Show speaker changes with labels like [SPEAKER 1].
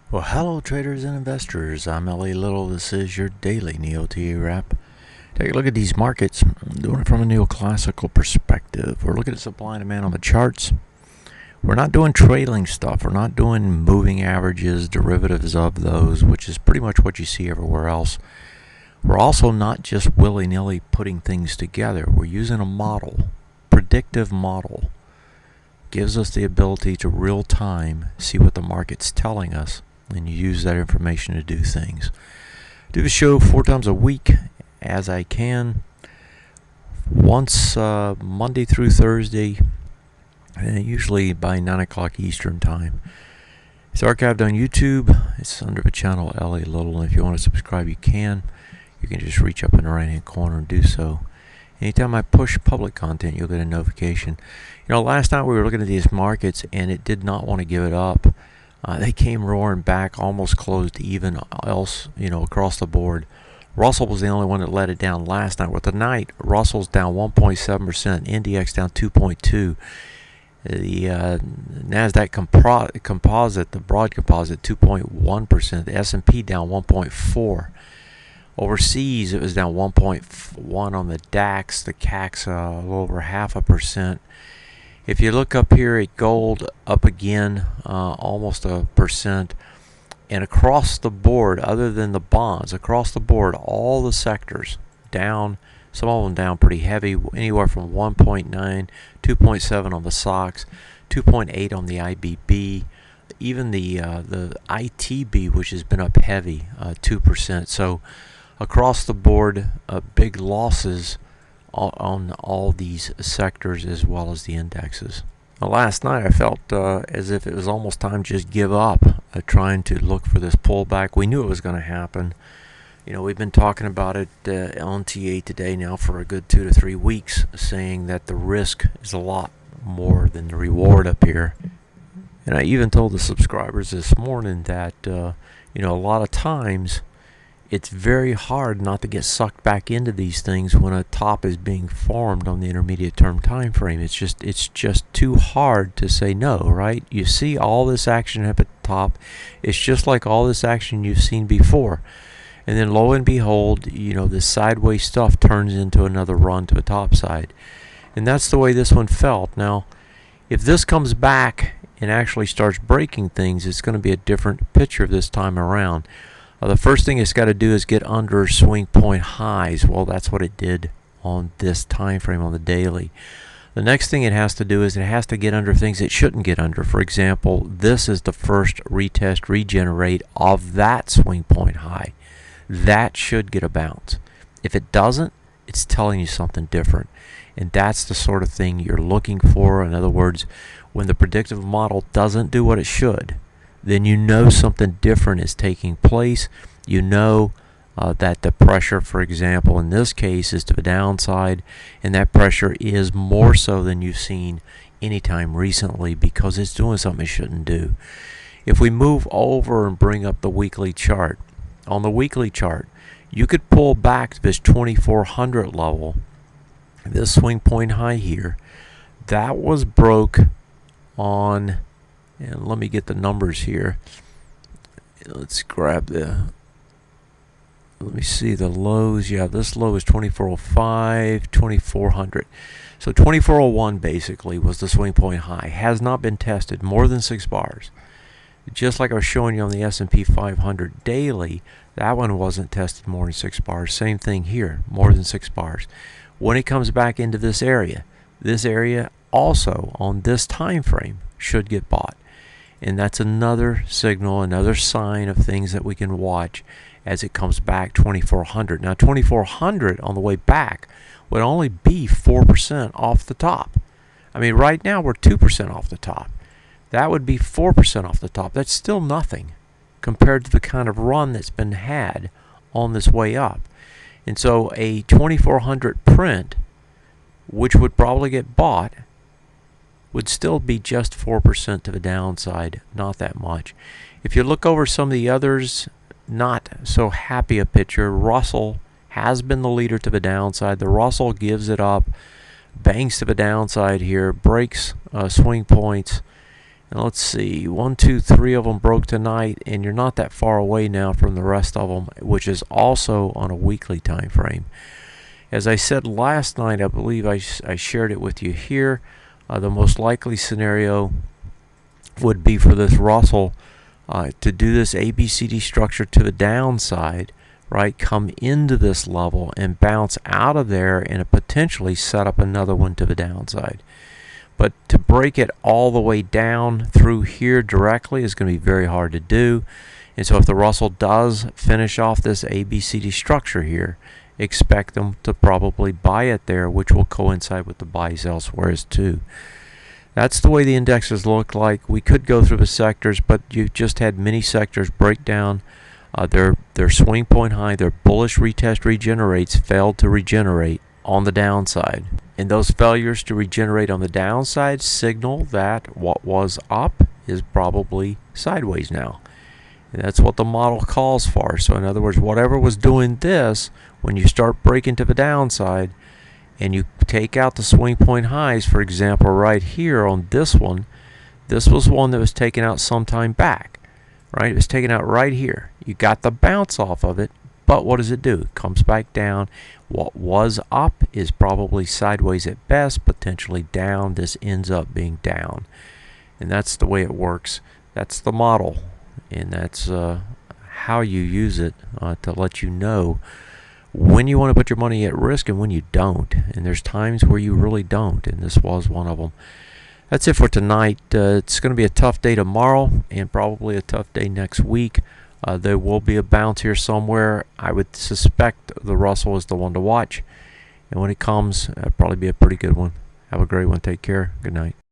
[SPEAKER 1] Well, hello traders and investors. I'm L.A. Little. This is your daily NeoTA wrap. Take a look at these markets. I'm doing it from a neoclassical perspective. We're looking at supply and demand on the charts. We're not doing trailing stuff. We're not doing moving averages, derivatives of those, which is pretty much what you see everywhere else. We're also not just willy-nilly putting things together. We're using a model, predictive model. Gives us the ability to real time see what the market's telling us, and you use that information to do things. Do the show 4 times a week as I can. Once Monday through Thursday, usually by 9 o'clock Eastern time. It's archived on YouTube. It's under the channel L.A. Little, and if you want to subscribe, you can. You can just reach up in the right-hand corner and do so. Anytime I push public content, you'll get a notification. You know, last night we were looking at these markets, and it did not want to give it up. They came roaring back, almost closed even, else, across the board. Russell was the only one that let it down last night. With the night, Russell's down 1.7%, NDX down 2.2%. The NASDAQ composite, the broad composite, 2.1%. The S&P down 1.4%. Overseas, it was down 1.1 on the DAX. The CAC's a little over 0.5%. If you look up here at gold, up again, almost 1%. And across the board, other than the bonds, across the board, all the sectors down. Some of them down pretty heavy, anywhere from 1.9, 2.7 on the SOX, 2.8 on the IBB. Even the ITB, which has been up heavy, 2%. So across the board, big losses on all these sectors as well as the indexes. Last night I felt as if it was almost time to just give up trying to look for this pullback. We knew it was going to happen. We've been talking about it on TA today now for a good 2 to 3 weeks, saying that the risk is a lot more than the reward up here. And I even told the subscribers this morning that a lot of times it's very hard not to get sucked back into these things when a top is being formed on the intermediate term time frame. It's just too hard to say no, right? You see all this action up at the top. It's just like all this action you've seen before. And then lo and behold, this sideways stuff turns into another run to the top side. And that's the way this one felt. Now, if this comes back and actually starts breaking things, it's going to be a different picture this time around. The first thing it's got to do is get under swing point highs. Well, that's what it did on this time frame on the daily. The next thing it has to do is it has to get under things it shouldn't get under. For example, this is the first retest regenerate of that swing point high. That should get a bounce. If it doesn't, it's telling you something different. And that's the sort of thing you're looking for. In other words, when the predictive model doesn't do what it should, then you know something different is taking place. You know that the pressure, for example, in this case is to the downside, and that pressure is more so than you've seen anytime recently because it's doing something it shouldn't do. If we move over and bring up the weekly chart, on the weekly chart, you could pull back to this 2400 level, this swing point high here. That was broke on, and let me get the numbers here. Let's grab let me see the lows. Yeah, this low is 2405, 2400. So 2401 basically was the swing point high. Has not been tested more than 6 bars. Just like I was showing you on the S&P 500 daily, that one wasn't tested more than 6 bars. Same thing here, more than 6 bars. When it comes back into this area also on this time frame should get bought. And that's another signal, another sign of things that we can watch as it comes back 2400. Now 2400 on the way back would only be 4% off the top. I mean, right now we're 2% off the top. That would be 4% off the top. That's still nothing compared to the kind of run that's been had on this way up. And so a 2400 print, which would probably get bought, would still be just 4% to the downside, not that much. If you look over some of the others, not so happy a picture. Russell has been the leader to the downside. The Russell gives it up, bangs to the downside here, breaks swing points, Now let's see, 1, 2, 3 of them broke tonight, and you're not that far away now from the rest of them, which is also on a weekly time frame. As I said last night, I believe I shared it with you here, the most likely scenario would be for this Russell to do this ABCD structure to the downside, right? Come into this level and bounce out of there and potentially set up another one to the downside. But to break it all the way down through here directly is going to be very hard to do. And so if the Russell does finish off this ABCD structure here, expect them to probably buy it there, which will coincide with the buys elsewhere too. That's the way the indexes look like. We could go through the sectors, but you've just had many sectors break down. Their swing point high, their bullish retest regenerates failed to regenerate on the downside. And those failures to regenerate on the downside signal that what was up is probably sideways now. And that's what the model calls for. So in other words, whatever was doing this, when you start breaking to the downside and you take out the swing point highs, for example, right here on this one, this was one that was taken out sometime back, right? It was taken out right here. You got the bounce off of it, but what does it do? It comes back down. What was up is probably sideways at best, potentially down. This ends up being down. And that's the way it works. That's the model. And that's how you use it to let you know when you want to put your money at risk and when you don't. And there's times where you really don't, and this was one of them. That's it for tonight. It's going to be a tough day tomorrow and probably a tough day next week. There will be a bounce here somewhere. I would suspect the Russell is the one to watch. And when it comes, it'll probably be a pretty good one. Have a great one. Take care. Good night.